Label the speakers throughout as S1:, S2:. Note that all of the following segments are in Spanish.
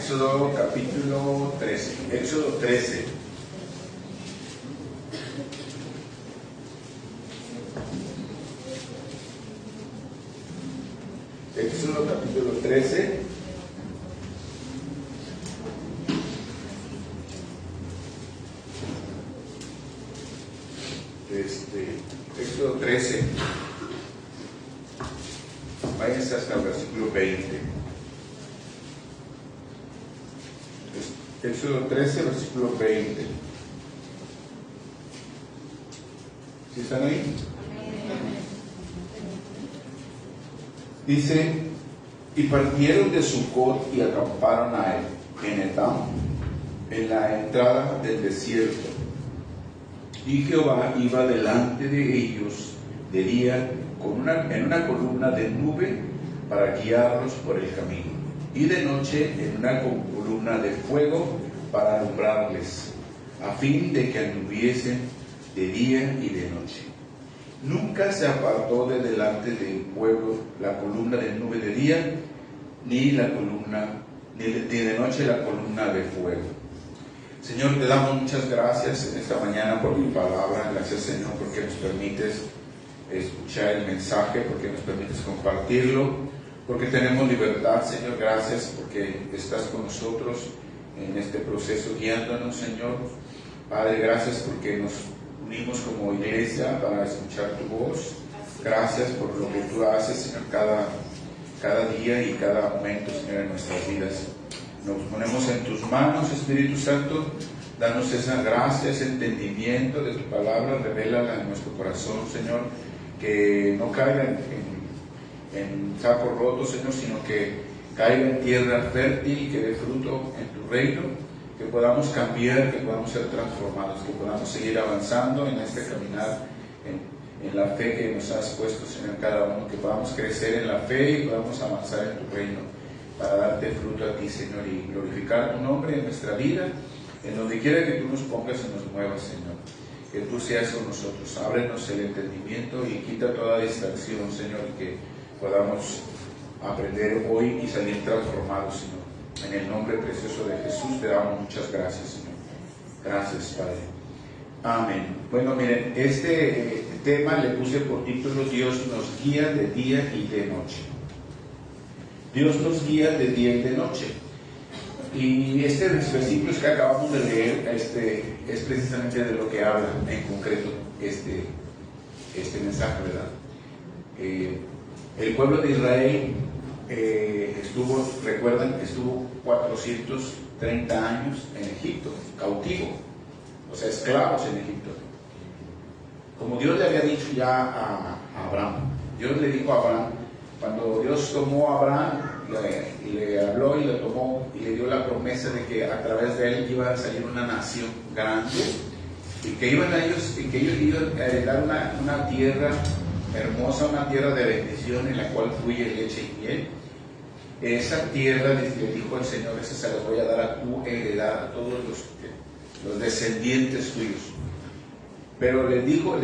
S1: Éxodo capítulo 13. Éxodo 13. Éxodo capítulo 13. Éxodo 13. Váyanse hasta el versículo 20. Éxodo 13, versículo 20. ¿Sí están ahí? Dice: y partieron de Sucot y acamparon a él en Etam, en la entrada del desierto. Y Jehová iba delante de ellos de día en una columna de nube para guiarlos por el camino, y de noche en una columna de fuego para alumbrarles, a fin de que anduviesen de día y de noche. Nunca se apartó de delante del pueblo la columna de nube de día, ni de noche la columna de fuego. Señor, te damos muchas gracias en esta mañana por tu palabra. Gracias, Señor, porque nos permites escuchar el mensaje, porque nos permites compartirlo, porque tenemos libertad, Señor. Gracias porque estás con nosotros en este proceso, guiándonos, Señor. Padre, gracias porque nos unimos como iglesia para escuchar tu voz. Gracias por lo que tú haces, Señor, cada día y cada momento, Señor, en nuestras vidas. Nos ponemos en tus manos, Espíritu Santo. Danos esa gracia, ese entendimiento de tu palabra. Revélala en nuestro corazón, Señor. Que no caiga en saco roto, Señor, sino que caiga en tierra fértil, que dé fruto en tu reino. Que podamos cambiar, que podamos ser transformados, que podamos seguir avanzando en este caminar, en la fe que nos has puesto, Señor, cada uno. Que podamos crecer en la fe y podamos avanzar en tu reino, para darte fruto a ti, Señor, y glorificar tu nombre en nuestra vida, en donde quiera que tú nos pongas y nos muevas, Señor. Que tú seas con nosotros. Ábrenos el entendimiento y quita toda distracción, Señor, y que podamos aprender hoy y salir transformados, Señor. En el nombre precioso de Jesús te damos muchas gracias, Señor. Gracias, Padre. Amén. Bueno, miren, este tema le puse por título: Dios nos guía de día y de noche. Dios nos guía de día y de noche. Y los versículos que acabamos de leer es precisamente de lo que habla en concreto este mensaje, ¿verdad? El pueblo de Israel recuerdan que estuvo 430 años en Egipto, cautivo, o sea, esclavos en Egipto. Como Dios le había dicho ya a Abraham. Dios le dijo a Abraham, cuando Dios tomó a Abraham, le habló y le tomó y le dio la promesa de que a través de él iba a salir una nación grande, y que ellos iban a heredar una tierra hermosa, una tierra de bendición en la cual fluye leche y miel. Esa tierra, le dijo el Señor, esa se la voy a dar a tu heredad, a todos los descendientes tuyos. Pero le dijo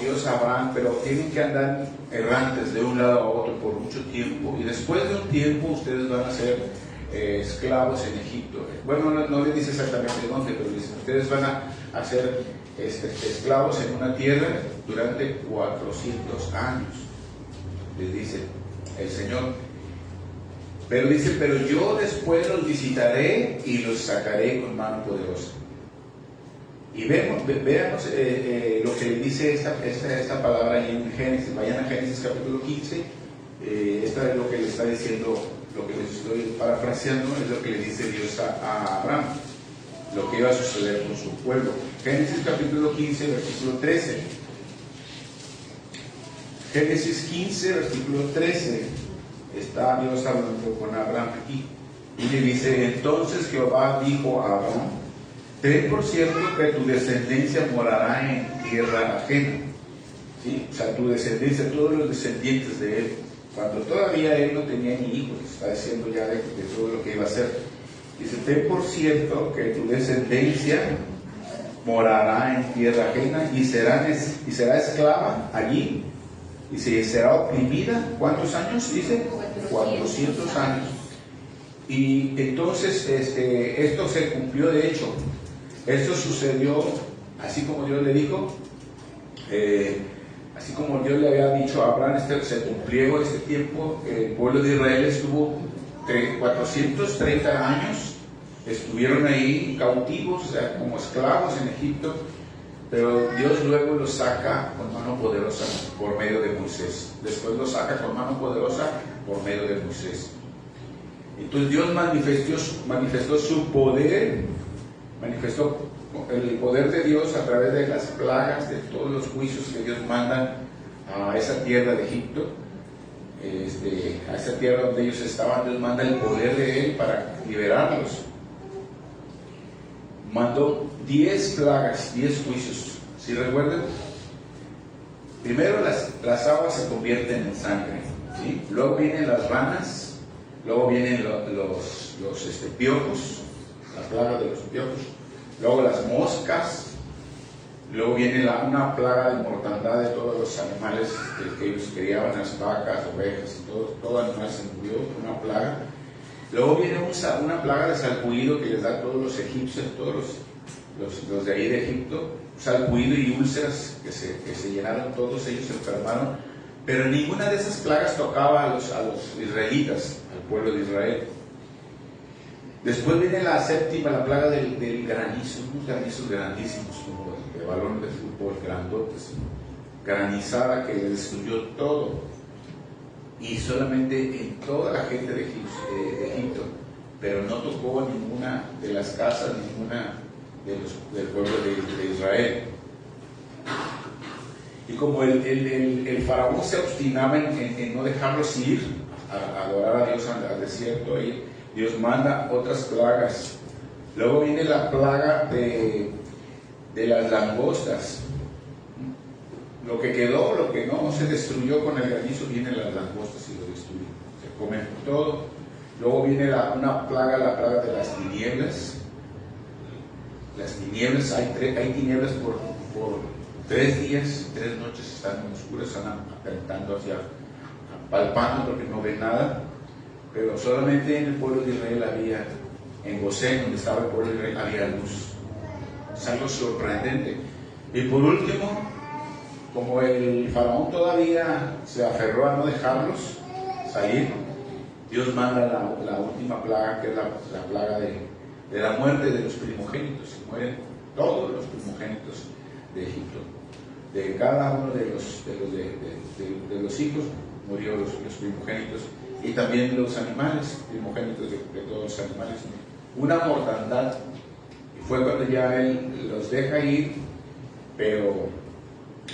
S1: Dios a Abraham, pero tienen que andar errantes de un lado a otro por mucho tiempo, y después de un tiempo ustedes van a ser esclavos en Egipto. Bueno, no le dice exactamente dónde, pero dice, ustedes van a ser esclavos en una tierra durante 400 años, les dice el Señor. Pero dice, pero yo después los visitaré y los sacaré con mano poderosa. Y veamos lo que le dice esta palabra ahí en Génesis. Vayan a Génesis capítulo 15. Esta es lo que le está diciendo, lo que les estoy parafraseando, es lo que le dice Dios a Abraham, lo que iba a suceder con su pueblo. Génesis capítulo 15, versículo 13. Génesis 15, versículo 13. Está Dios hablando con Abraham aquí. Y le dice: entonces Jehová dijo a Abraham: ten por cierto que tu descendencia morará en tierra ajena. ¿Sí? O sea, tu descendencia, todos los descendientes de él, cuando todavía él no tenía ni hijos, está diciendo ya de todo lo que iba a hacer. Dice: ten por cierto que tu descendencia morará en tierra ajena y será esclava allí, y será oprimida. ¿Cuántos años? Dice 400 años. Y entonces esto se cumplió. De hecho, esto sucedió así como Dios le dijo, así como Dios le había dicho a Abraham. Se cumplió este tiempo. El pueblo de Israel estuvo 430 años, estuvieron ahí cautivos, o sea, como esclavos en Egipto, pero Dios luego los saca con mano poderosa por medio de Moisés. Después los saca con mano poderosa por medio de Moisés. Entonces Dios manifestó su poder, manifestó el poder de Dios a través de las plagas, de todos los juicios que Dios manda a esa tierra de Egipto, a esa tierra donde ellos estaban. Dios manda el poder de Él para liberarlos. Mandó 10 plagas, 10 juicios. ¿Sí recuerdan? Primero las aguas se convierten en sangre, ¿sí? Luego vienen las ranas, luego vienen los piojos, la plaga de los piojos, luego las moscas, luego viene una plaga de mortandad de todos los animales que ellos criaban, las vacas, ovejas y todo animal se murió, una plaga. Luego viene una plaga de salpullido que les da a todos los egipcios, todos los de ahí de Egipto, salpullido y úlceras que se llenaron, todos ellos se enfermaron, pero ninguna de esas plagas tocaba a los israelitas, al pueblo de Israel. Después viene la séptima, la plaga del granizo, unos granizos grandísimos, como de balón de fútbol, grandotes, granizada que destruyó todo. Y solamente en toda la gente de Egipto, pero no tocó ninguna de las casas, ninguna del pueblo de Israel. Y como el faraón se obstinaba en no dejarlos ir a adorar a Dios al desierto, Dios manda otras plagas. Luego viene la plaga de las langostas. Lo que quedó, lo que no se destruyó con el granizo, vienen las langostas y lo destruyen. Se comen todo. Luego viene una plaga, la plaga de las tinieblas. Las tinieblas, hay tinieblas por 3 días, 3 noches están oscuras, están apretando palpando porque no ven nada. Pero solamente en el pueblo de Israel había, en Gosén, donde estaba el pueblo de Israel, había luz. Es algo sorprendente. Y por último, como el faraón todavía se aferró a no dejarlos salir, Dios manda la última plaga, que es la plaga de la muerte de los primogénitos. Se mueren todos los primogénitos de Egipto. De cada uno de los hijos murió los primogénitos, y también los animales, primogénitos de todos los animales. Una mortandad. Y fue cuando ya Él los deja ir, pero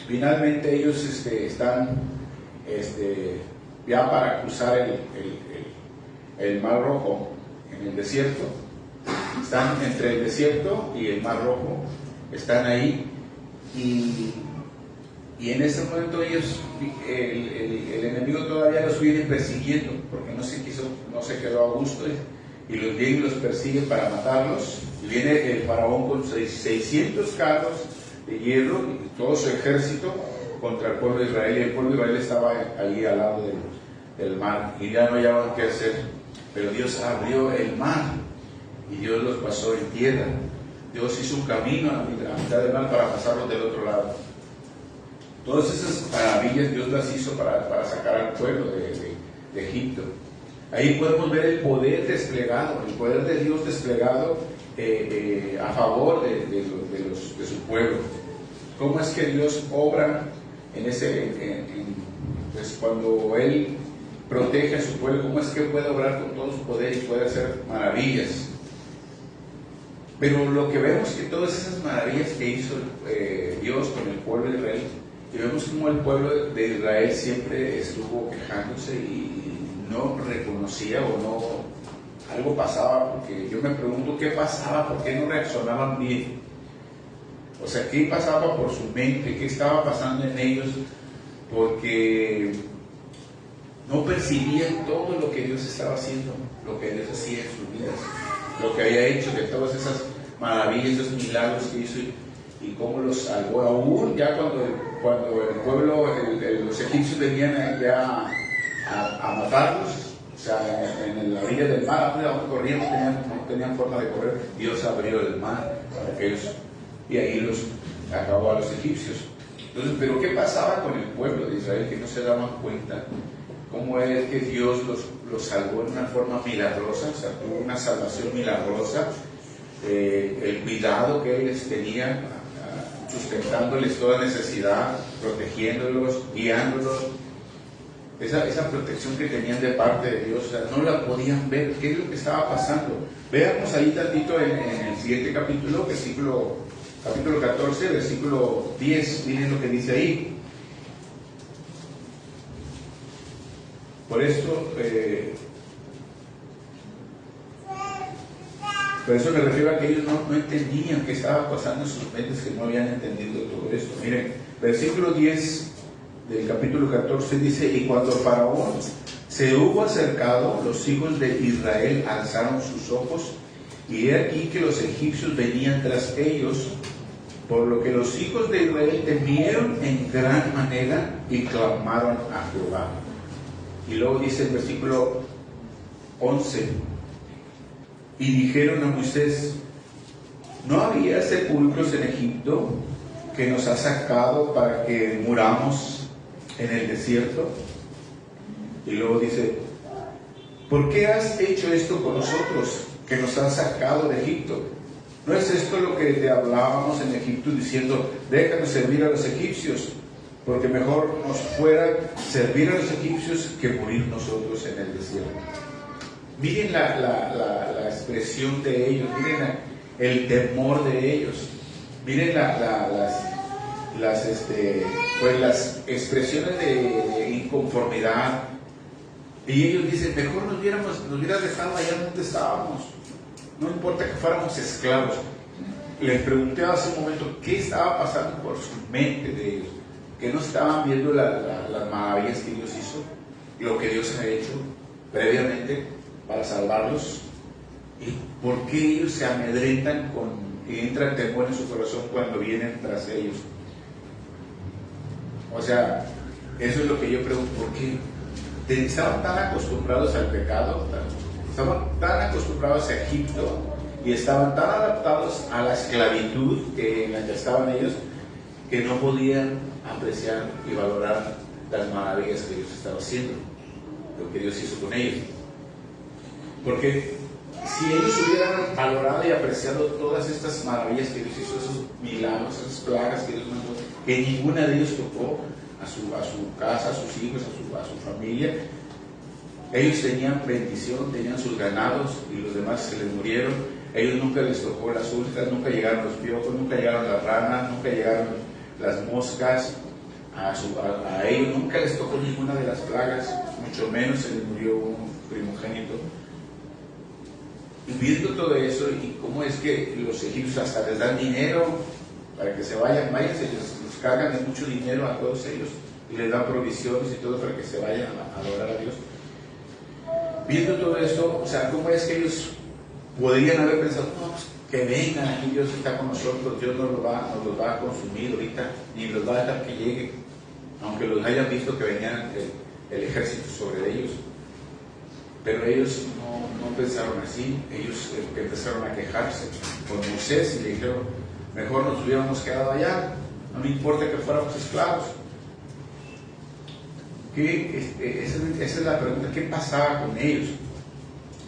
S1: finalmente ellos están ya para cruzar el Mar Rojo en el desierto. Están entre el desierto y el Mar Rojo, están ahí, y en ese momento ellos, el enemigo todavía los viene persiguiendo, porque no se quedó a gusto, y los viene y los persigue para matarlos. Y viene el faraón con 600 carros de hierro y todo su ejército contra el pueblo de Israel, y el pueblo de Israel estaba allí al lado del mar, y ya no hallaban qué hacer. Pero Dios abrió el mar y Dios los pasó en tierra. Dios hizo un camino a la mitad del mar para pasarlos del otro lado. Todas esas maravillas Dios las hizo para sacar al pueblo de Egipto. Ahí podemos ver el poder desplegado, el poder de Dios desplegado a favor de su pueblo. ¿Cómo es que Dios obra pues cuando Él protege a su pueblo? ¿Cómo es que puede obrar con todo su poder y puede hacer maravillas? Pero lo que vemos que todas esas maravillas que hizo Dios con el pueblo de Israel, y vemos como el pueblo de Israel siempre estuvo quejándose y no reconocía o no, algo pasaba, porque yo me pregunto qué pasaba, por qué no reaccionaban bien. O sea, qué pasaba por su mente, qué estaba pasando en ellos, porque no percibían todo lo que Dios estaba haciendo, lo que Dios hacía en sus vidas, lo que había hecho, de todas esas maravillas, esos milagros que hizo, y cómo los salvó. Aún ya cuando el pueblo, los egipcios venían ya a matarlos, sea, en la orilla del mar, donde corrían, no tenían forma de correr. Dios abrió el mar para que ellos, y ahí los acabó a los egipcios. Entonces, pero ¿qué pasaba con el pueblo de Israel que no se daban cuenta? ¿Cómo es que Dios los salvó de una forma milagrosa? O sea, tuvo una salvación milagrosa. El cuidado que Él les tenía, sustentándoles toda necesidad, protegiéndolos, guiándolos. Esa protección que tenían de parte de Dios, o sea, no la podían ver. ¿Qué es lo que estaba pasando? Veamos ahí tantito en el siguiente capítulo, capítulo 14, versículo 10. Miren lo que dice ahí. Por esto, por eso me refiero a que ellos no entendían qué estaba pasando en sus mentes, que no habían entendido todo esto. Miren, versículo 10 del capítulo 14 dice: y cuando Faraón se hubo acercado, los hijos de Israel alzaron sus ojos, y he aquí que los egipcios venían tras ellos, por lo que los hijos de Israel temieron en gran manera y clamaron a Jehová. Y luego dice el versículo 11: y dijeron a Moisés: ¿no había sepulcros en Egipto que nos ha sacado para que muramos en el desierto? Y luego dice: ¿por qué has hecho esto con nosotros, que nos has sacado de Egipto? ¿No es esto lo que te hablábamos en Egipto, diciendo: déjanos servir a los egipcios, porque mejor nos fuera servir a los egipcios que morir nosotros en el desierto? Miren la expresión de ellos, miren el temor de ellos, miren las expresiones de inconformidad. Y ellos dicen: mejor nos hubieras dejado allá donde estábamos, no importa que fuéramos esclavos. Les pregunté hace un momento qué estaba pasando por su mente de ellos, que no estaban viendo las maravillas que Dios hizo, lo que Dios ha hecho previamente para salvarlos. ¿Y por qué ellos se amedrentan y entra temor en su corazón cuando vienen tras ellos? O sea, eso es lo que yo pregunto: ¿por qué? Estaban tan acostumbrados al pecado, estaban tan acostumbrados a Egipto y estaban tan adaptados a la esclavitud en la que estaban ellos, que no podían apreciar y valorar las maravillas que Dios estaba haciendo, lo que Dios hizo con ellos. Porque si ellos hubieran valorado y apreciado todas estas maravillas que Dios hizo, esos milagros, esas plagas que Dios mandó, que ninguna de ellos tocó a su casa, a sus hijos, a su familia, ellos tenían bendición, tenían sus ganados y los demás se les murieron. Ellos nunca les tocó las úlceras, nunca llegaron los piojos, nunca llegaron las ranas, nunca llegaron las moscas. A ellos nunca les tocó ninguna de las plagas, mucho menos se les murió un primogénito. Y viendo todo eso, y cómo es que los egipcios hasta les dan dinero para que se vayan, se los cargan de mucho dinero a todos ellos y les dan provisiones y todo para que se vayan a adorar a Dios. Viendo todo esto, o sea, cómo es que ellos podrían haber pensado: no, pues, que vengan aquí, Dios está con nosotros, Dios no los va a consumir ahorita, ni los va a dejar que lleguen, aunque los hayan visto que venían el ejército sobre ellos. Pero ellos no pensaron así. Ellos empezaron a quejarse con Moisés y le dijeron: mejor nos hubiéramos quedado allá, no me importa que fuéramos esclavos. Esa es la pregunta: ¿qué pasaba con ellos?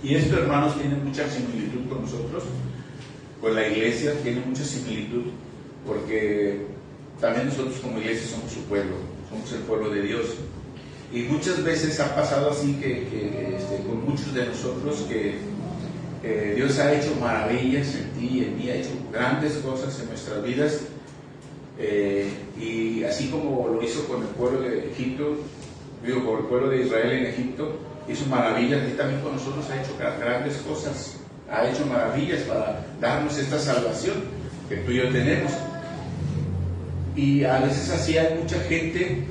S1: Y esto, hermanos, tiene mucha similitud con nosotros, con la iglesia, tiene mucha similitud, porque también nosotros como iglesia somos su pueblo, somos el pueblo de Dios. Y muchas veces ha pasado así con muchos de nosotros que Dios ha hecho maravillas en ti y en mí, ha hecho grandes cosas en nuestras vidas, y así como lo hizo con el pueblo de Egipto, con el pueblo de Israel en Egipto, hizo maravillas, y también con nosotros ha hecho grandes cosas, ha hecho maravillas para darnos esta salvación que tú y yo tenemos. Y a veces así hay mucha gente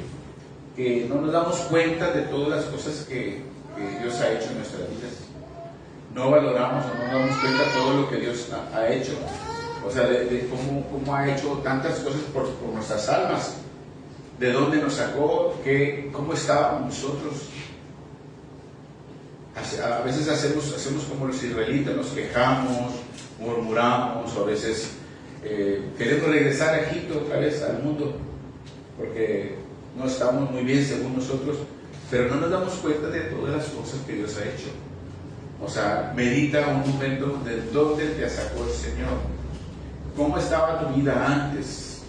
S1: que no nos damos cuenta de todas las cosas que Dios ha hecho en nuestras vidas. No valoramos o no nos damos cuenta de todo lo que Dios ha hecho. O sea, de cómo ha hecho tantas cosas por nuestras almas. De dónde nos sacó, cómo estábamos nosotros. A veces hacemos como los israelitas, nos quejamos, murmuramos, o a veces queremos regresar a Egipto otra vez, al mundo, porque no estamos muy bien según nosotros, pero no nos damos cuenta de todas las cosas que Dios ha hecho. O sea, medita un momento de dónde te sacó el Señor. ¿Cómo estaba tu vida antes?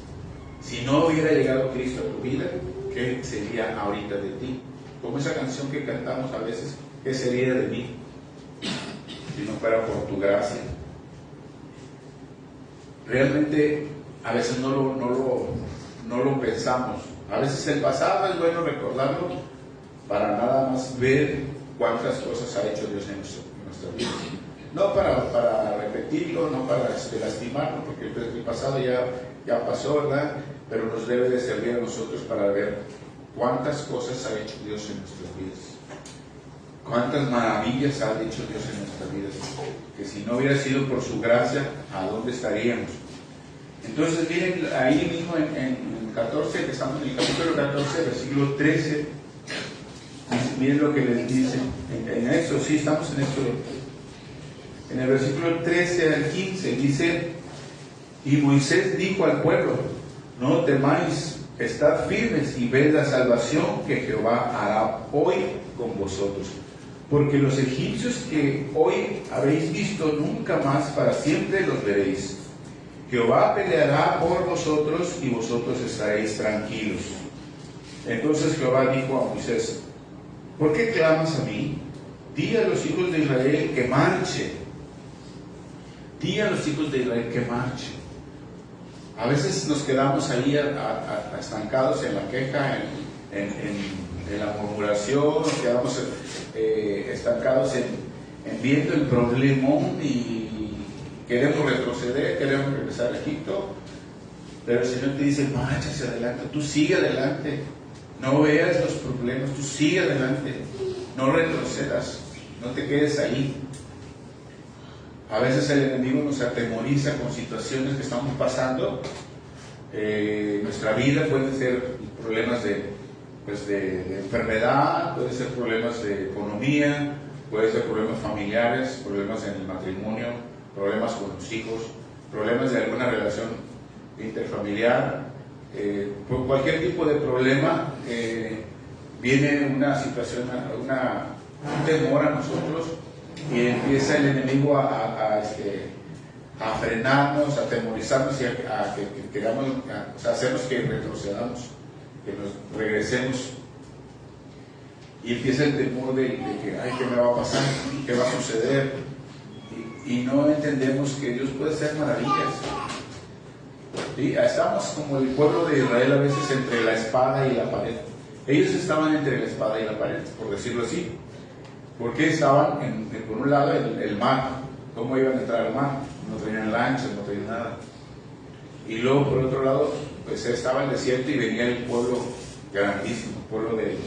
S1: Si no hubiera llegado Cristo a tu vida, ¿qué sería ahorita de ti? Como esa canción que cantamos a veces, ¿qué sería de mí si no fuera por tu gracia? Realmente a veces no lo pensamos. A veces el pasado es bueno recordarlo para nada más ver cuántas cosas ha hecho Dios en nuestra vida. No para repetirlo, no para lastimarlo, porque el pasado ya pasó, ¿verdad? Pero nos debe de servir a nosotros para ver cuántas cosas ha hecho Dios en nuestras vidas. Cuántas maravillas ha hecho Dios en nuestras vidas. Que si no hubiera sido por su gracia, ¿a dónde estaríamos? Entonces miren ahí mismo en 14, que estamos en el capítulo 14, versículo 13, miren lo que les dice en Éxodo. Sí, estamos en Éxodo. En el versículo 13 al 15 dice: y Moisés dijo al pueblo: no temáis, estad firmes y ved la salvación que Jehová hará hoy con vosotros, porque los egipcios que hoy habéis visto, nunca más para siempre los veréis. Jehová peleará por vosotros y vosotros estaréis tranquilos. Entonces Jehová dijo a Moisés: ¿por qué clamas a mí? Di a los hijos de Israel que marchen. Di a los hijos de Israel que marchen. A veces nos quedamos ahí estancados en la queja, en la murmuración, nos quedamos estancados en viendo el problemón y queremos retroceder, queremos regresar a Egipto, pero el Señor te dice: marcha hacia adelante, tú sigue adelante, no veas los problemas, tú sigue adelante, no retrocedas, no te quedes ahí. A veces el enemigo nos atemoriza con situaciones que estamos pasando. Nuestra vida puede ser problemas de enfermedad, puede ser problemas de economía, puede ser problemas familiares, problemas en el matrimonio, problemas con los hijos, problemas de alguna relación interfamiliar. Por cualquier tipo de problema viene una situación, un temor a nosotros, y empieza el enemigo a frenarnos, a atemorizarnos y a que queramos, o sea, hacernos que retrocedamos, que nos regresemos. Y empieza el temor de que, ay, ¿qué me va a pasar? ¿Qué va a suceder? Y no entendemos que Dios puede hacer maravillas. ¿Sí? Estamos como el pueblo de Israel a veces entre la espada y la pared. Ellos estaban entre la espada y la pared, por decirlo así. Porque estaban por un lado el mar. ¿Cómo iban a entrar al mar? No tenían lanchas, no tenían nada. Y luego por otro lado pues estaba el desierto y venía el pueblo grandísimo, el pueblo de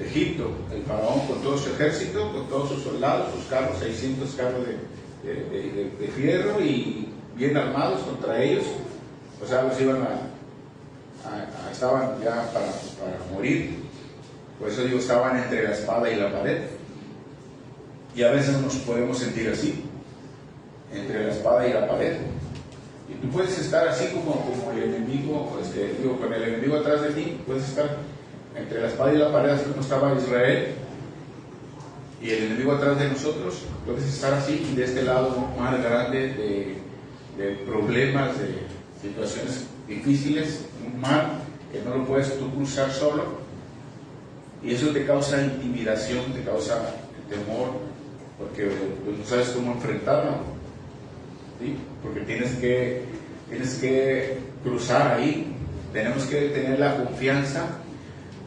S1: Egipto, el faraón con todo su ejército, con todos sus soldados, sus carros, 600 carros de fierro y bien armados contra ellos. O sea, los iban estaban ya para morir. Por eso digo, estaban entre la espada y la pared. Y a veces nos podemos sentir así, entre la espada y la pared. Y tú puedes estar así como el enemigo, con el enemigo atrás de ti, puedes estar entre la espada y la pared, así como estaba Israel, y el enemigo atrás de nosotros. Puedes estar así, y de este lado un mar grande de problemas, de situaciones difíciles, un mar que no lo puedes tú cruzar solo, y eso te causa intimidación, te causa temor, porque pues, no sabes cómo enfrentarlo, ¿sí? Porque tienes que cruzar ahí. Tenemos que tener la confianza,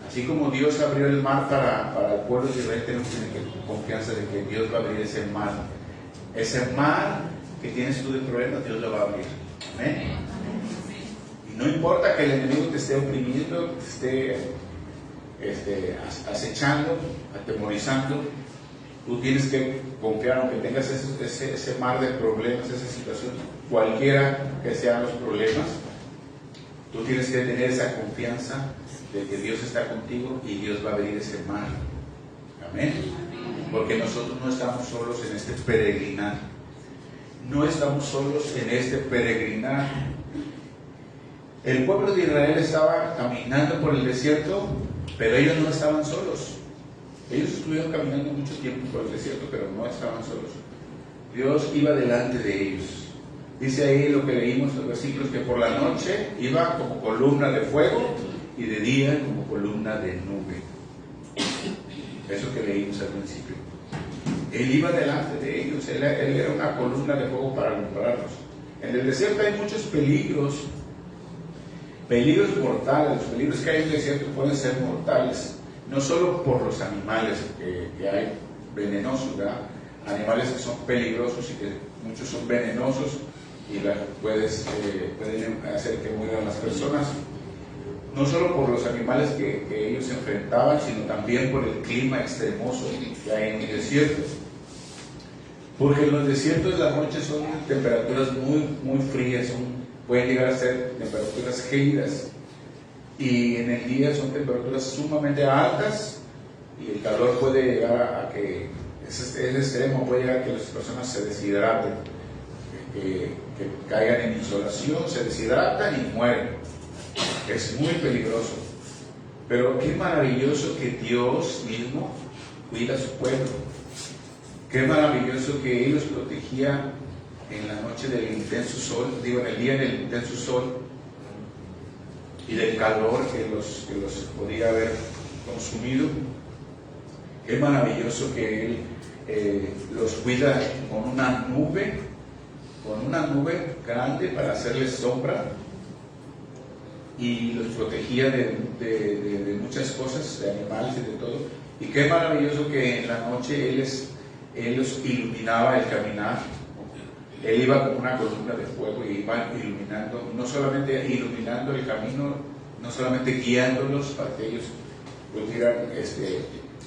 S1: así como Dios abrió el mar para el pueblo de Israel, tenemos que tener confianza de que Dios va a abrir ese mar que tienes tú de problemas, Dios lo va a abrir. Amén. Y no importa que el enemigo te esté oprimiendo, te esté acechando, atemorizando, tú tienes que confiar, aunque tengas ese mar de problemas, esa situación, cualquiera que sean los problemas, tú tienes que tener esa confianza de que Dios está contigo y Dios va a abrir ese mar. Amén. Porque nosotros no estamos solos en este peregrinar. No estamos solos en este peregrinar. El pueblo de Israel estaba caminando por el desierto, pero ellos no estaban solos. Ellos estuvieron caminando mucho tiempo por el desierto, pero no estaban solos. Dios iba delante de ellos. Dice ahí lo que leímos, los versículos, que por la noche iba como columna de fuego y de día como columna de nube. Eso que leímos al principio. Él iba delante de ellos, él era una columna de fuego para alumbrarlos. En el desierto hay muchos peligros mortales. Los peligros que hay en el desierto pueden ser mortales, no solo por los animales que hay venenosos, ¿verdad? Animales que son peligrosos y que muchos son venenosos y pueden hacer que mueran las personas. No solo por los animales que ellos enfrentaban, sino también por el clima extremoso que hay en el desierto. Porque en los desiertos las noches son temperaturas muy, muy frías, pueden llegar a ser temperaturas gélidas. Y en el día son temperaturas sumamente altas y el calor puede llegar a que, ese extremo puede llegar a que las personas se deshidraten, que caigan en insolación, se deshidratan y mueren. Es muy peligroso. Pero qué maravilloso que Dios mismo cuida a su pueblo. Qué maravilloso que Él los protegía en la noche del intenso sol, en el día del intenso sol y del calor que los podía haber consumido. Qué maravilloso que Él los cuida con una nube grande para hacerles sombra, y los protegía de muchas cosas, de animales y de todo. Y qué maravilloso que en la noche Él los iluminaba el caminar. Él iba con una columna de fuego y iba iluminando, no solamente iluminando el camino, no solamente guiándolos para que ellos pudieran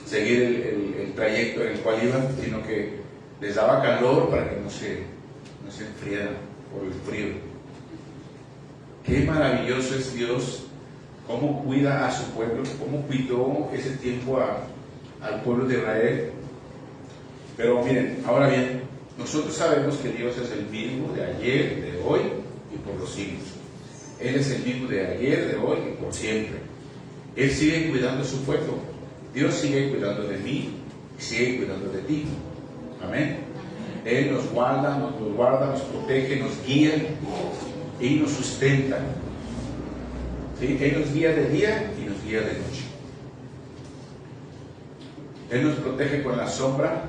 S1: seguir el trayecto en el cual iban, sino que les daba calor para que no se enfriaran por el frío. Qué maravilloso es Dios, cómo cuida a su pueblo, cómo cuidó ese tiempo al pueblo de Israel. Pero miren, ahora bien, nosotros sabemos que Dios es el mismo de ayer, de hoy y por los siglos. Él es el mismo de ayer, de hoy y por siempre. Él sigue cuidando a su pueblo. Dios sigue cuidando de mí y sigue cuidando de ti. Amén. Él nos guarda, nos protege, nos guía y nos sustenta. ¿Sí? Él nos guía de día y nos guía de noche. Él nos protege con la sombra.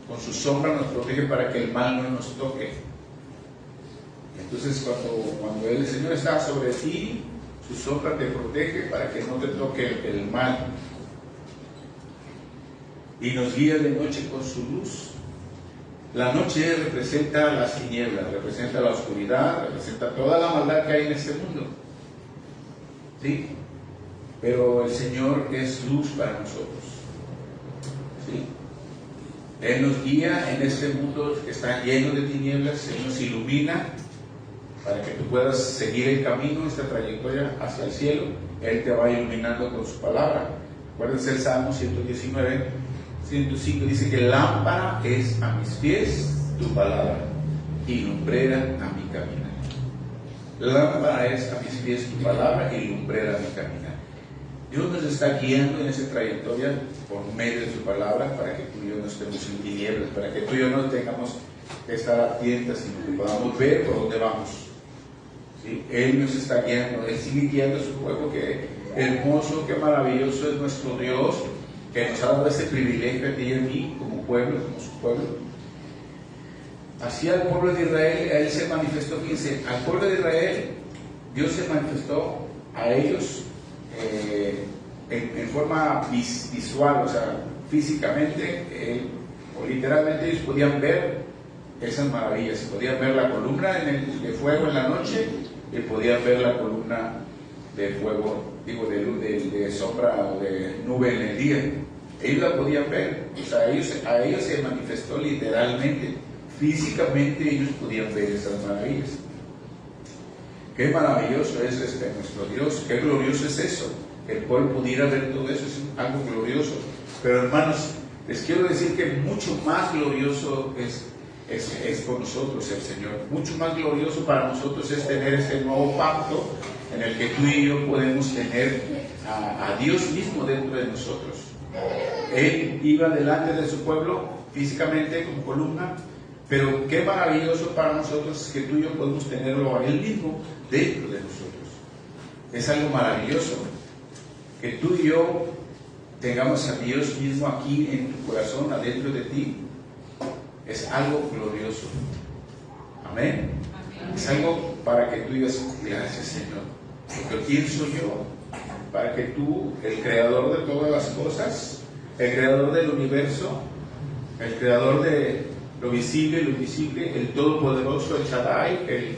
S1: Con su sombra nos protege para que el mal no nos toque. Entonces cuando el Señor está sobre ti, su sombra te protege para que no te toque el mal. Y nos guía de noche con su luz. La noche representa las tinieblas, representa la oscuridad, representa toda la maldad que hay en este mundo. ¿Sí? Pero el Señor es luz para nosotros. ¿Sí? Él nos guía en este mundo que está lleno de tinieblas. Él nos ilumina para que tú puedas seguir el camino, esta trayectoria hacia el cielo. Él te va iluminando con su palabra. Acuérdense el Salmo 119, 105, dice que lámpara es a mis pies tu palabra y lumbrera a mi caminar. Lámpara es a mis pies tu palabra y lumbrera a mi caminar. Dios nos está guiando en esa trayectoria por medio de su palabra para que tú y yo no estemos en tinieblas, para que tú y yo no tengamos que estar atentas, sino que podamos ver por dónde vamos. ¿Sí? Él nos está guiando, Él sigue guiando a su pueblo. Qué hermoso, qué maravilloso es nuestro Dios, que nos ha dado ese privilegio a ti y a mí como pueblo, como su pueblo. Así al pueblo de Israel, Él se manifestó, fíjense, al pueblo de Israel, Dios se manifestó a ellos en forma visual, o sea, físicamente, o literalmente ellos podían ver esas maravillas, podían ver la columna de fuego en la noche y podían ver la columna de fuego, de sombra o de nube en el día. Ellos la podían ver, o sea, a ellos se manifestó literalmente, físicamente ellos podían ver esas maravillas. Qué maravilloso es nuestro Dios, qué glorioso es eso, que el pueblo pudiera ver todo eso, es algo glorioso. Pero hermanos, Les quiero decir que mucho más glorioso es con nosotros el Señor. Mucho más glorioso para nosotros es tener este nuevo pacto en el que tú y yo podemos tener a Dios mismo dentro de nosotros. Él iba delante de su pueblo físicamente como columna, pero qué maravilloso para nosotros que tú y yo podemos tenerlo a Él mismo dentro de nosotros. Es algo maravilloso que tú y yo tengamos a Dios mismo aquí en tu corazón, adentro de ti. Es algo glorioso. Amén. Es algo para que tú digas, gracias Señor. Porque ¿quién soy yo? Para que tú, el creador de todas las cosas, el creador del universo, el creador de lo visible y lo invisible, el todopoderoso, el Shaddai, el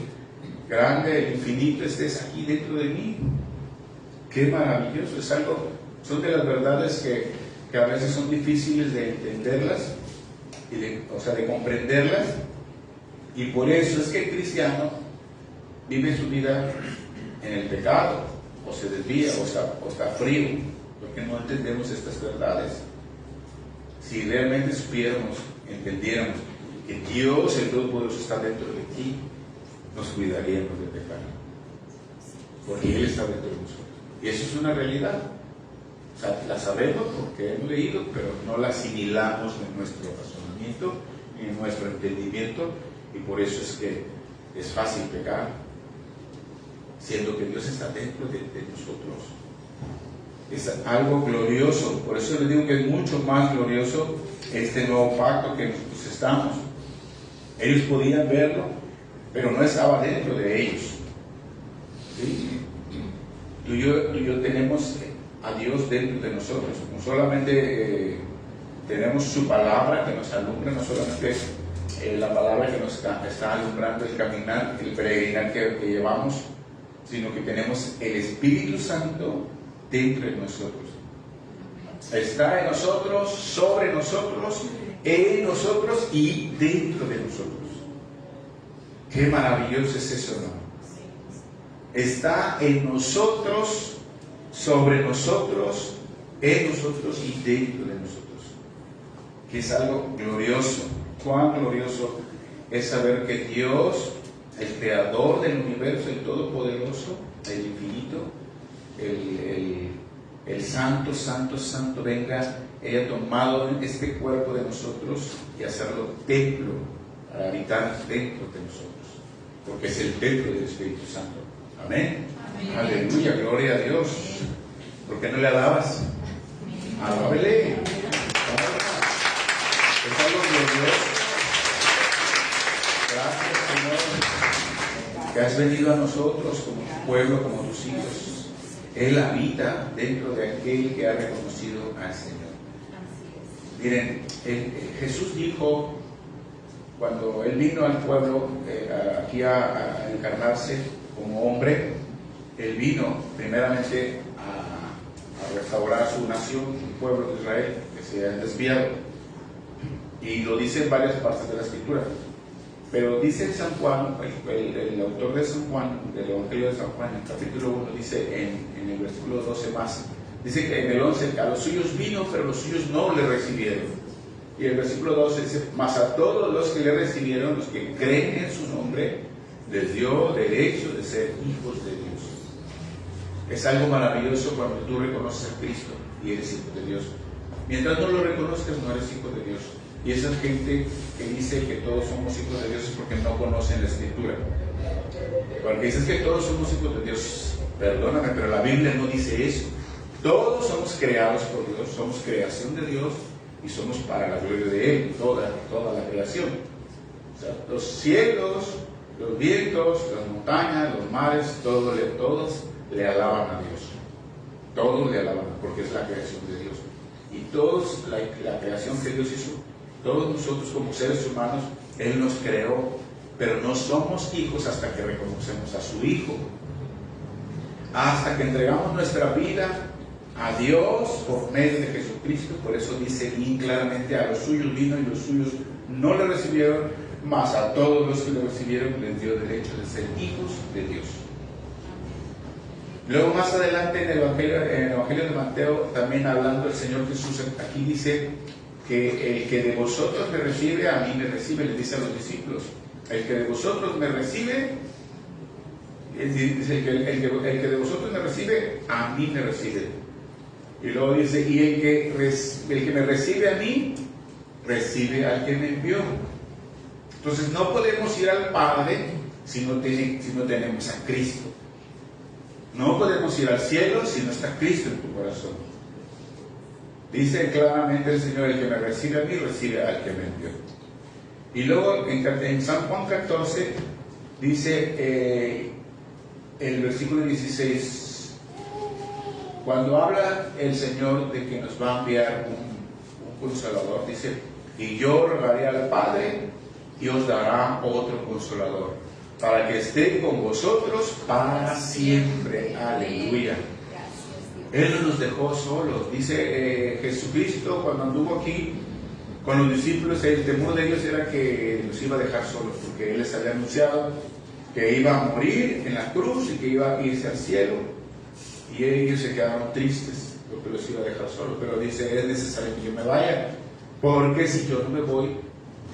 S1: grande, el infinito, estés aquí dentro de mí. Qué maravilloso. Es algo, son de las verdades que a veces son difíciles de entenderlas, y de comprenderlas, y por eso es que el cristiano vive su vida en el pecado, o se desvía, o está frío, porque no entendemos estas verdades. Si realmente supiéramos, entendiéramos que Dios, el Todopoderoso, está dentro de ti, nos cuidaríamos de pecar, porque Él está dentro de nosotros. Y eso es una realidad. O sea, la sabemos porque hemos leído, pero no la asimilamos en nuestro razonamiento ni en nuestro entendimiento, y por eso es que es fácil pecar, siendo que Dios está dentro de nosotros. Es algo glorioso. Por eso les digo que es mucho más glorioso este nuevo pacto que nosotros estamos. Ellos podían verlo, pero no estaba dentro de ellos. ¿Sí? Tú y yo tenemos a Dios dentro de nosotros. No solamente tenemos su palabra que nos alumbra, no solamente la palabra que nos está alumbrando el caminar, el peregrinar que llevamos, sino que tenemos el Espíritu Santo dentro de nosotros. Está en nosotros, sobre nosotros, en nosotros y dentro de nosotros. Qué maravilloso es eso, ¿no? Está en nosotros, sobre nosotros, en nosotros y dentro de nosotros. Que es algo glorioso. Cuán glorioso es saber que Dios, el creador del universo, el todopoderoso, el infinito, el santo, santo, santo, venga, haya tomado este cuerpo de nosotros y hacerlo templo para habitar dentro de nosotros, porque es el templo del Espíritu Santo. Amén. Amén. Aleluya, gloria a Dios. ¿Por qué no le alabas? Alábele. Es algo glorioso. Gracias, Señor, que has venido a nosotros como tu pueblo, como tus hijos. Él habita dentro de aquel que ha reconocido al Señor. Miren, Jesús dijo, cuando Él vino al pueblo aquí a encarnarse como hombre, Él vino primeramente a restaurar su nación, su pueblo de Israel, que se ha desviado. Y lo dice en varias partes de la Escritura. Pero dice en San Juan, el autor de San Juan, del Evangelio de San Juan, en el capítulo 1, dice en el versículo 12 más, dice que en el 11, a los suyos vino, pero los suyos no le recibieron. Y el versículo 12 dice, mas a todos los que le recibieron, los que creen en su nombre, les dio derecho de ser hijos de Dios. Es algo maravilloso cuando tú reconoces a Cristo y eres hijo de Dios. Mientras no lo reconozcas, no eres hijo de Dios. Y esa gente que dice que todos somos hijos de Dios es porque no conocen la Escritura. Porque dices que todos somos hijos de Dios, perdóname, pero la Biblia no dice eso. Todos somos creados por Dios, somos creación de Dios y somos para la gloria de Él, toda la creación. O sea, los cielos, los vientos, las montañas, los mares, todos le alaban a Dios. Todos le alaban, porque es la creación de Dios. Y todos, la creación que Dios hizo, todos nosotros como seres humanos, Él nos creó, pero no somos hijos hasta que reconocemos a su Hijo. Hasta que entregamos nuestra vida a Dios por medio de Jesucristo. Por eso dice bien claramente, a los suyos vino y los suyos no le recibieron, mas a todos los que le recibieron les dio derecho de ser hijos de Dios. Luego más adelante en el Evangelio de Mateo, también hablando el Señor Jesús, aquí dice que el que de vosotros me recibe, a mí me recibe, le dice a los discípulos. El que de vosotros me recibe, dice, el que de vosotros me recibe, a mí me recibe. Y luego dice, y el que me recibe a mí, recibe al que me envió. Entonces no podemos ir al Padre si no tenemos a Cristo. No podemos ir al cielo si no está Cristo en tu corazón. Dice claramente el Señor, el que me recibe a mí, recibe al que me envió. Y luego en San Juan 14 dice el versículo 16, cuando habla el Señor de que nos va a enviar un consolador, dice, y yo rogaré al Padre y os dará otro consolador, para que esté con vosotros para siempre. Aleluya. Él no nos dejó solos. Dice Jesucristo cuando anduvo aquí con los discípulos, el temor de ellos era que los iba a dejar solos, porque Él les había anunciado que iba a morir en la cruz y que iba a irse al cielo, y ellos se quedaron tristes porque los iba a dejar solos. Pero dice, es necesario que yo me vaya, porque si yo no me voy,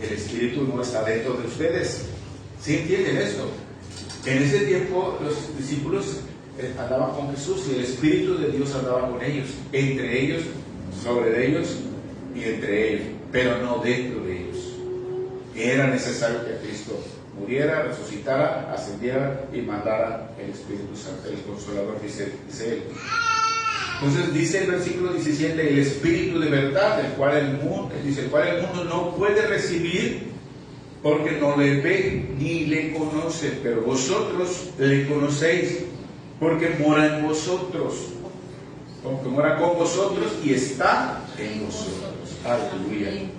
S1: el Espíritu no está dentro de ustedes. ¿Sí entienden esto? En ese tiempo los discípulos andaban con Jesús y el Espíritu de Dios andaba con ellos, entre ellos, sobre ellos y entre ellos, pero no dentro de ellos. Era necesario que Cristo muriera, resucitara, ascendiera y mandara el Espíritu Santo, el Consolador, dice él. Entonces dice el versículo 17, el Espíritu de verdad, el cual el mundo no puede recibir porque no le ve ni le conoce, pero vosotros le conocéis porque mora en vosotros, porque mora con vosotros y está en vosotros. Aleluya.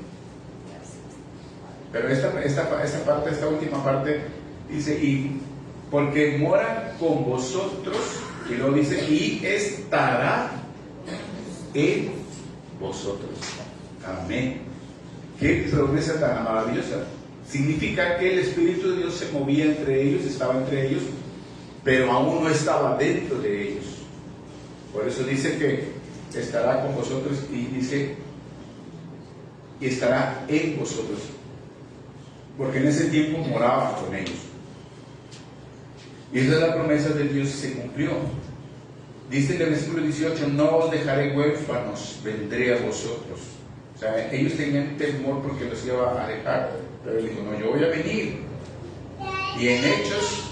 S1: Pero esta última parte dice, y porque mora con vosotros, y luego dice, y estará en vosotros. Amén. Qué promesa tan maravillosa. Significa que el Espíritu de Dios se movía entre ellos, estaba entre ellos, pero aún no estaba dentro de ellos. Por eso dice que estará con vosotros, y dice, y estará en vosotros, porque en ese tiempo moraba con ellos. Y esa es la promesa de Dios, se cumplió. Dice en el versículo 18, no os dejaré huérfanos, vendré a vosotros. O sea, ellos tenían temor porque los iba a dejar, pero él dijo, no, yo voy a venir. Y en Hechos,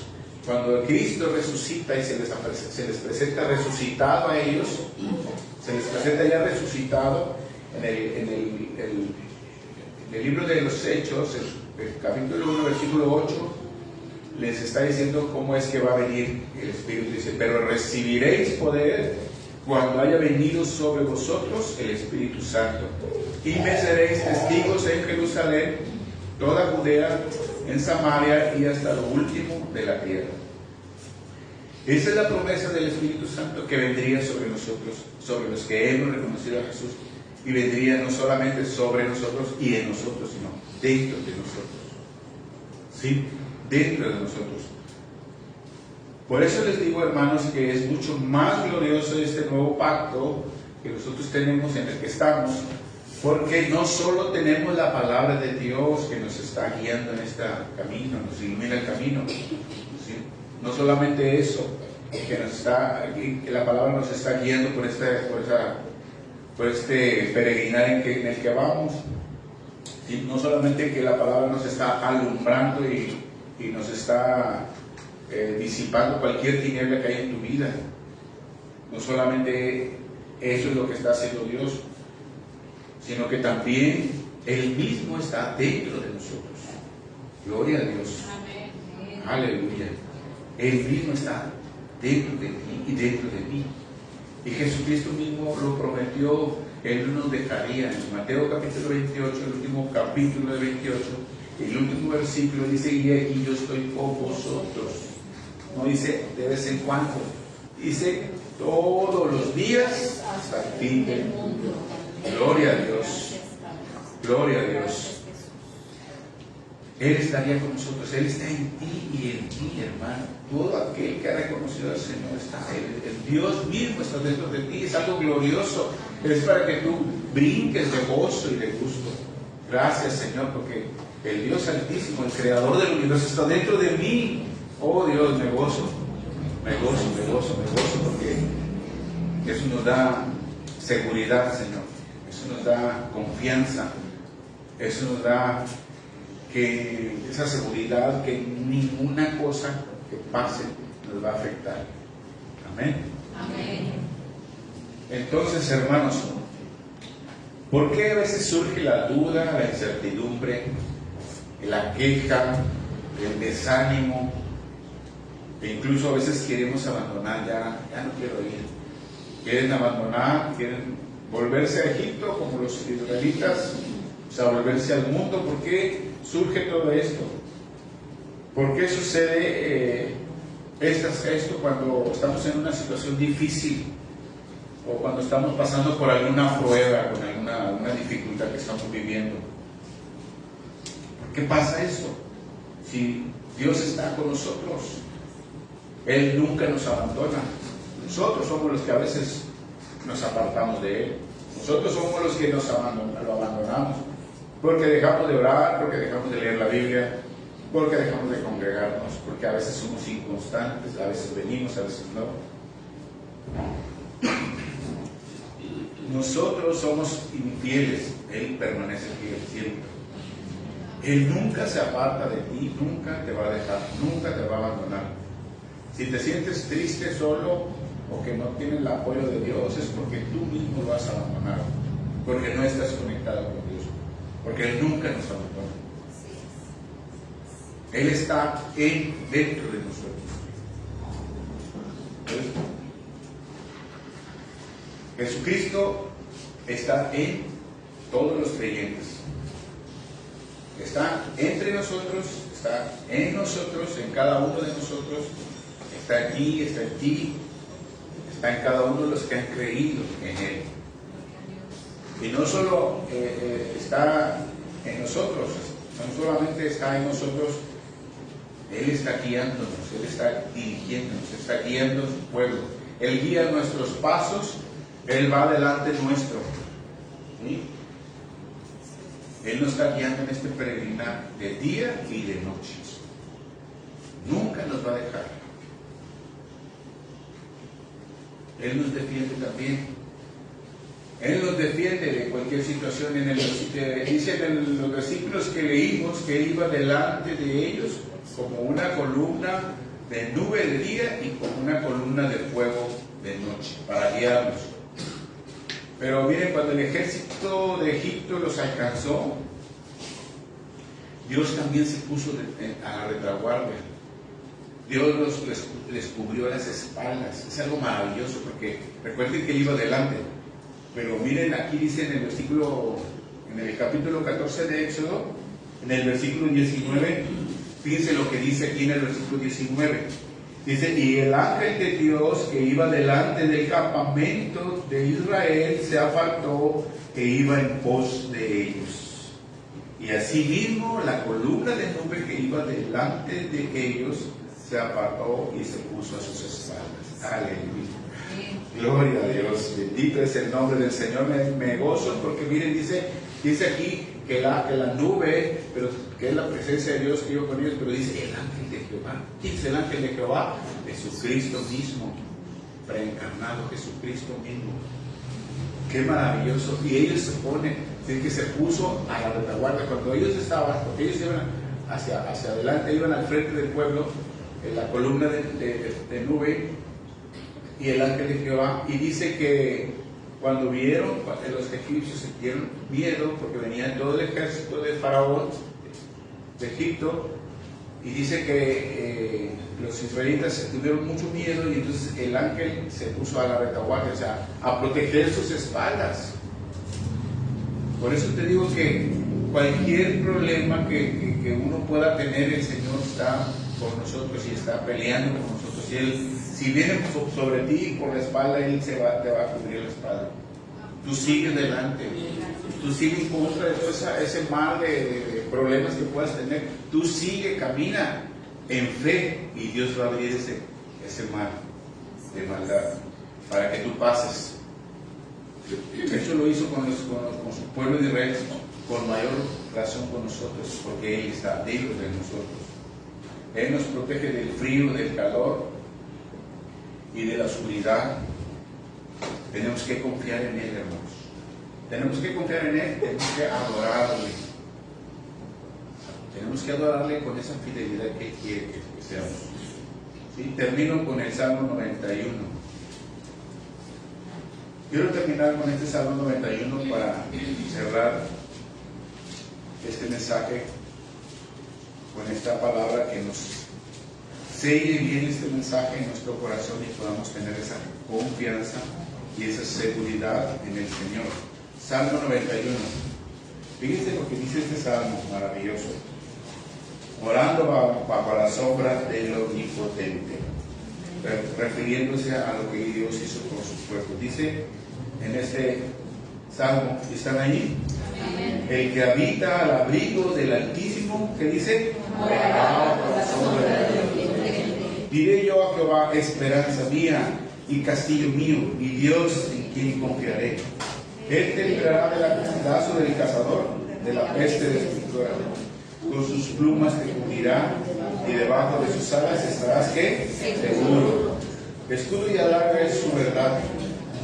S1: cuando Cristo resucita y se les presenta resucitado a ellos, se les presenta ya resucitado en el libro de los Hechos, el capítulo 1, versículo 8, les está diciendo cómo es que va a venir el Espíritu. Dice, pero recibiréis poder cuando haya venido sobre vosotros el Espíritu Santo, y me seréis testigos en Jerusalén, toda Judea, en Samaria y hasta lo último de la tierra. Esa es la promesa del Espíritu Santo que vendría sobre nosotros, sobre los que hemos reconocido a Jesús, y vendría no solamente sobre nosotros y en nosotros, sino dentro de nosotros. ¿Sí? Dentro de nosotros. Por eso les digo, hermanos, que es mucho más glorioso este nuevo pacto que nosotros tenemos, en el que estamos, porque no solo tenemos la palabra de Dios que nos está guiando en este camino, nos ilumina el camino, ¿sí? No solamente eso, que la palabra nos está guiando por este peregrinar en el que vamos, ¿sí? No solamente que la palabra nos está alumbrando y nos está disipando cualquier tiniebla que hay en tu vida. No solamente eso es lo que está haciendo Dios, sino que también Él mismo está dentro de nosotros. Gloria a Dios. Amén. Aleluya. Él mismo está dentro de ti y dentro de mí. Y Jesucristo mismo lo prometió, Él no nos dejaría. En Mateo capítulo 28, el último capítulo de 28, el último versículo dice, y aquí yo estoy con vosotros. No dice de vez en cuando, dice todos los días hasta el fin del mundo. Gloria a Dios. Gloria a Dios. Él estaría con nosotros. Él está en ti y en ti, hermano. Todo aquel que ha reconocido al Señor está. El Dios mismo está dentro de ti. Es algo glorioso. Es para que tú brinques de gozo y de gusto. Gracias, Señor, porque el Dios Altísimo, el Creador del universo, está dentro de mí. Oh Dios, me gozo, porque eso nos da seguridad, Señor. Eso nos da confianza. Eso nos da esa seguridad que ninguna cosa que pase nos va a afectar. Amén.
S2: Amén.
S1: Entonces, hermanos, ¿por qué a veces surge la duda, la incertidumbre, la queja, el desánimo? E incluso a veces queremos abandonar, ya no quiero ir. Quieren abandonar, quieren volverse a Egipto como los israelitas, o sea, volverse al mundo. ¿Por qué surge todo esto? ¿Por qué sucede esto cuando estamos en una situación difícil o cuando estamos pasando por alguna prueba, con alguna dificultad que estamos viviendo? ¿Por qué pasa esto? Si Dios está con nosotros, Él nunca nos abandona. Nosotros somos los que a veces nos apartamos de Él. Nosotros somos los que lo abandonamos, porque dejamos de orar, porque dejamos de leer la Biblia, porque dejamos de congregarnos, porque a veces somos inconstantes, a veces venimos, a veces no. Nosotros somos infieles, Él permanece fiel siempre. Él nunca se aparta de ti, nunca te va a dejar, nunca te va a abandonar. Si te sientes triste, solo, o que no tienes el apoyo de Dios, es porque tú mismo lo has abandonado, porque no estás conectado con Dios, porque Él nunca nos abandona. Él está dentro de nosotros. Jesucristo está en todos los creyentes. Está entre nosotros, está en nosotros, en cada uno de nosotros. Está aquí, está en ti, está en cada uno de los que han creído en Él. Y no solo está en nosotros, no solamente está en nosotros, Él está guiándonos, Él está dirigiéndonos, está guiando a su pueblo. Él guía nuestros pasos, Él va delante nuestro. ¿Sí? Él nos está guiando en este peregrinar de día y de noche. Nunca nos va a dejar. Él nos defiende también. Él nos defiende de cualquier situación. Dice en los versículos que leímos que Él iba delante de ellos como una columna de nube de día y como una columna de fuego de noche para guiarlos. Pero miren, cuando el ejército de Egipto los alcanzó, Dios también se puso a la retaguardia. Dios les cubrió las espaldas. Es algo maravilloso porque recuerden que Él iba delante. Pero miren, aquí dice en el capítulo 14 de Éxodo, en el versículo 19, fíjense lo que dice aquí en el versículo 19. Dice, y el ángel de Dios que iba delante del campamento de Israel se apartó e iba en pos de ellos. Y asimismo la columna de nube que iba delante de ellos se apartó y se puso a sus espaldas. Aleluya. Gloria a Dios. Bendito es el nombre del Señor. Me gozo porque miren, dice aquí que la nube, pero que es la presencia de Dios que iba con ellos, pero dice el ángel de Jehová. ¿Quién es el ángel de Jehová? Jesucristo mismo, preencarnado Jesucristo mismo. Qué maravilloso. Y ellos se ponen, que se puso a la retaguardia cuando ellos estaban, porque ellos iban hacia adelante, iban al frente del pueblo, en la columna de nube y el ángel de Jehová. Y dice que cuando los egipcios sintieron miedo porque venía todo el ejército de Faraón de Egipto, y dice que los israelitas tuvieron mucho miedo y entonces el ángel se puso a la retaguardia, o sea, a proteger sus espaldas. Por eso te digo que cualquier problema que uno pueda tener, el Señor está con nosotros y está peleando con nosotros. Y Él, si viene sobre ti por la espalda, Él te va a cubrir la espalda. Tú sigues delante. Tú sigues en contra de todo ese mar de problemas que puedas tener. Tú sigue, camina en fe y Dios va a abrir ese mar de maldad para que tú pases. Eso lo hizo con su pueblo de Israel, con mayor razón con nosotros, porque Él está dentro de nosotros. Él nos protege del frío, del calor y de la oscuridad. Tenemos que confiar en Él, hermanos. Tenemos que confiar en Él, tenemos que adorarle. Tenemos que adorarle con esa fidelidad que Él quiere que seamos. ¿Sí? Termino con el Salmo 91. Quiero terminar con este Salmo 91 para cerrar este mensaje con esta palabra que nos selle bien este mensaje en nuestro corazón y podamos tener esa confianza y esa seguridad en el Señor. Salmo 91. Fíjense lo que dice este salmo maravilloso. Orando bajo la sombra del Omnipotente, refiriéndose a lo que Dios hizo con su pueblo. Dice en este salmo, ¿están allí? Amén. El que habita al abrigo del Altísimo, ¿qué dice? Morará bajo la sombra del Omnipotente. Diré yo a Jehová, esperanza mía y castillo mío, mi Dios en quien confiaré. Él te librará del lazo del cazador, de la peste destructora. Con sus plumas te cubrirá y debajo de sus alas estarás, ¿qué? Seguro. Escudo y adarga es su verdad.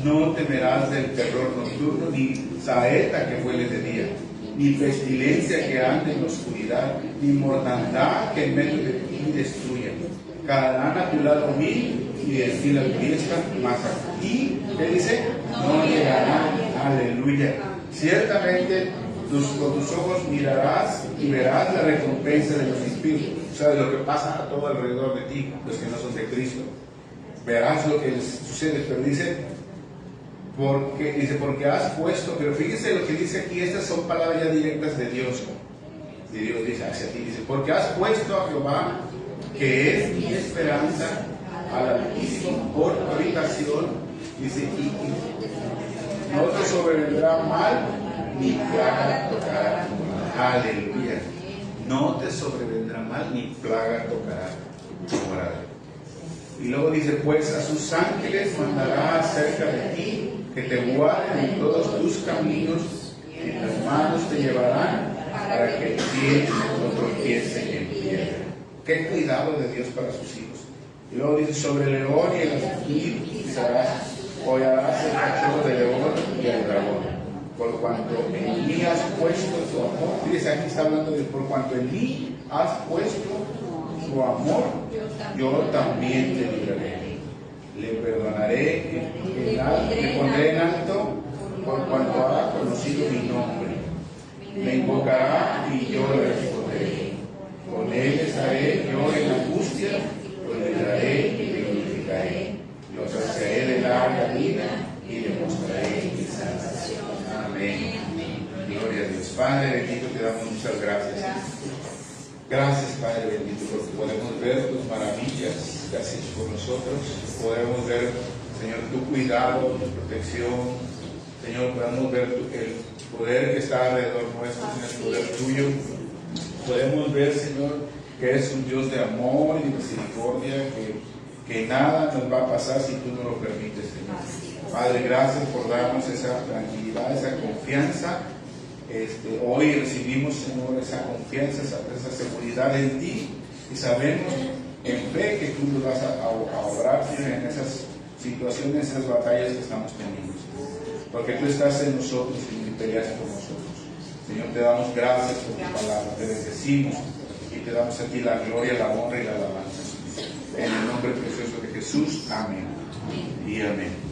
S1: No temerás del terror nocturno, ni saeta que vuele de día, ni pestilencia que ande en la oscuridad, ni mortandad que en medio de ti destruya. Caerán a tu lado 1000 y 10.000 a tu diestra, mas a ti, ¿qué dice? No llegarán. Aleluya. Ciertamente con tus ojos mirarás y verás la recompensa de los impíos. O sea, de lo que pasa a todo alrededor de ti, los que no son de Cristo. Verás lo que les sucede, pero dice, porque has puesto, pero fíjense lo que dice aquí, estas son palabras ya directas de Dios. Y Dios dice hacia ti, dice, porque has puesto a Jehová, que es mi esperanza, al Altísimo por tu habitación, dice, y no te sobrevendrá mal, ni plaga tocará. Aleluya. No te sobrevendrá mal, ni plaga tocará tu morada. Y luego dice, pues a sus ángeles mandará acerca de ti, que te guarden en todos tus caminos, en las manos te llevarán, para que el pie no tropiece en piedra. Qué cuidado de Dios para sus hijos. Y luego dice, sobre el león y el asfil pisarás, hollarás el cachorro del león y el dragón. Por cuanto en mí has puesto tu amor, fíjese, aquí está hablando de por cuanto en mí has puesto tu amor, yo también te libraré. Le perdonaré, le pondré en alto por cuanto ha conocido mi nombre. Me invocará y yo le responderé. Con él estaré yo en la angustia, lo libraré y le glorificaré. Lo saciaré de larga vida y le mostraré mi salvación. Amén. Gloria a Dios. Padre bendito, te damos muchas gracias. Gracias, Padre bendito, porque podemos ver tus maravillas que has hecho por nosotros. Podemos ver, Señor, tu cuidado, tu protección. Señor, podemos ver el poder que está alrededor nuestro, Señor, el poder tuyo. Podemos ver, Señor, que eres un Dios de amor y de misericordia, que nada nos va a pasar si tú no lo permites, Señor. Padre, gracias por darnos esa tranquilidad, esa confianza. Hoy recibimos, Señor, esa confianza, esa seguridad en ti, y sabemos en fe que tú nos vas a obrar, Señor, en esas situaciones, esas batallas que estamos teniendo, Señor. Porque tú estás en nosotros y peleas por nosotros. Señor, te damos gracias por tu palabra, te bendecimos y te damos a ti la gloria, la honra y la alabanza. En el nombre precioso de Jesús, amén y amén.